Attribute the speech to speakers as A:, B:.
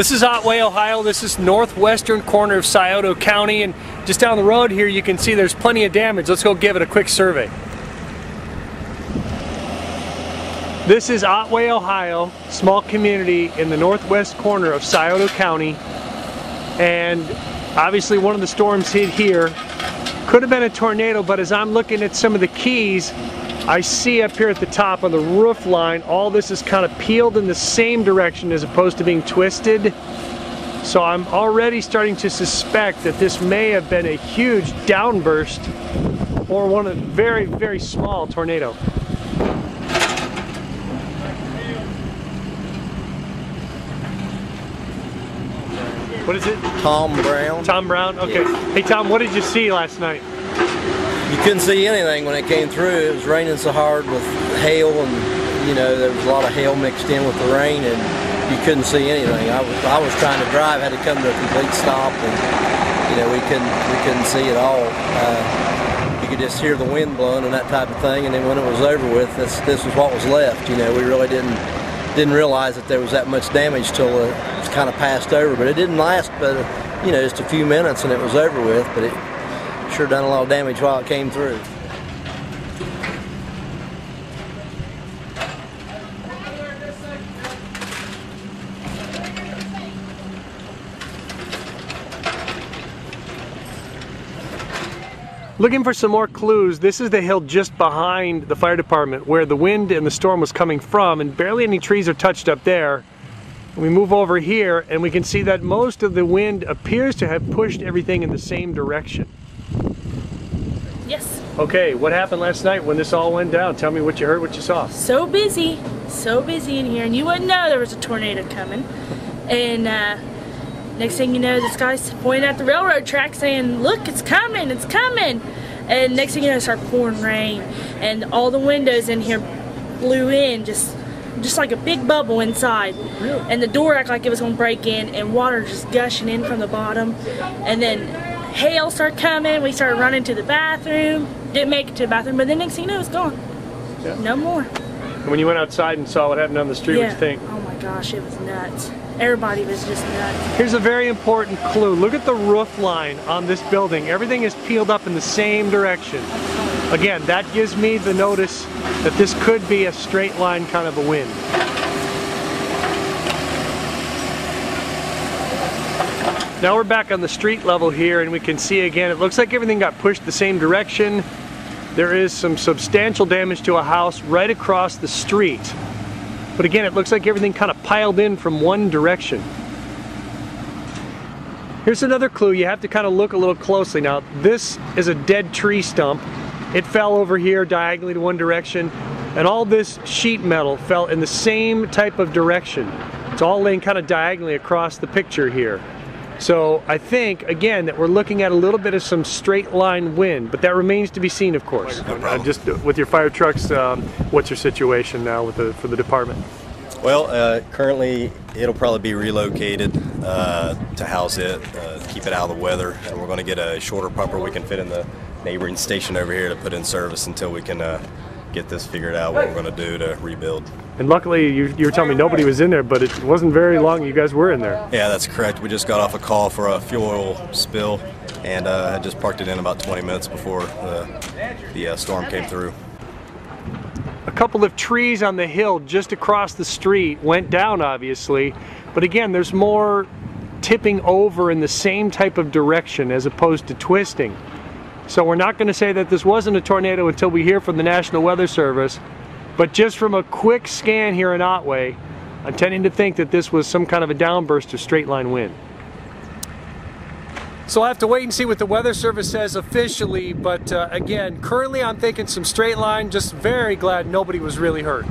A: This is Otway, Ohio. This is northwestern corner of Scioto County, and just down the road here you can see there's plenty of damage. Let's go give it a quick survey. This is Otway, Ohio, small community in the northwest corner of Scioto County, and obviously one of the storms hit here. Could have been a tornado, but as I'm looking at some of the keys, I see up here at the top on the roof line, all this is kind of peeled in the same direction as opposed to being twisted. So I'm already starting to suspect that this may have been a huge downburst or one of very, very small tornado. What is it?
B: Tom Brown.
A: Tom Brown? Okay.
B: Yeah.
A: Hey Tom, what did you see last night?
B: You couldn't see anything when it came through. It was raining so hard with hail, and you know there was a lot of hail mixed in with the rain, and you couldn't see anything. I was trying to drive, had to come to a complete stop, and you know we couldn't see at all. You could just hear the wind blowing and that type of thing, and then when it was over with, this was what was left. You know, we really didn't realize that there was that much damage till it was kind of passed over, but it didn't last but you know just a few minutes and it was over with, but it sure done a lot of damage while it came through.
A: Looking for some more clues, this is the hill just behind the fire department where the wind and the storm was coming from, and barely any trees are touched up there. We move over here and we can see that most of the wind appears to have pushed everything in the same direction.
C: Yes.
A: Okay, what happened last night when this all went down? Tell me what you heard, what you saw.
C: So busy in here, and you wouldn't know there was a tornado coming. And next thing you know, this guy's pointing at the railroad track saying, "Look, it's coming, it's coming." And next thing you know, it started pouring rain, and all the windows in here blew in, just like a big bubble inside.
A: Really?
C: And the door acted like it was going to break in, and water just gushing in from the bottom. And then hail started coming. We started running to the bathroom. Didn't make it to the bathroom, but then next thing you know, it's gone.
A: Yeah.
C: No more.
A: And when you went outside and saw what happened on the street,
C: Yeah.
A: what'd you think?
C: Oh my gosh, it was nuts. Everybody was just nuts.
A: Here's a very important clue. Look at the roof line on this building. Everything is peeled up in the same direction. Again, that gives me the notice that this could be a straight line kind of a wind. Now we're back on the street level here, and we can see again, it looks like everything got pushed the same direction. There is some substantial damage to a house right across the street. But again, it looks like everything kind of piled in from one direction. Here's another clue. You have to kind of look a little closely. Now, this is a dead tree stump. It fell over here diagonally to one direction, and all this sheet metal fell in the same type of direction. It's all laying kind of diagonally across the picture here. So I think, again, that we're looking at a little bit of some straight line wind, but that remains to be seen, of course.
B: No
A: just with your fire trucks, what's your situation now with for the department?
D: Well, currently it'll probably be relocated to house it, keep it out of the weather, and we're going to get a shorter pumper we can fit in the neighboring station over here to put in service until we can get this figured out what we're going to do to rebuild.
A: And luckily, you were telling me nobody was in there, but it wasn't very long you guys were in there.
D: Yeah, that's correct. We just got off a call for a fuel oil spill, and had just parked it in about 20 minutes before the storm came through.
A: A couple of trees on the hill just across the street went down, obviously, but again, there's more tipping over in the same type of direction as opposed to twisting. So we're not going to say that this wasn't a tornado until we hear from the National Weather Service, but just from a quick scan here in Otway, I'm tending to think that this was some kind of a downburst or straight line wind. So I'll have to wait and see what the Weather Service says officially, but again, currently I'm thinking some straight line, just very glad nobody was really hurt.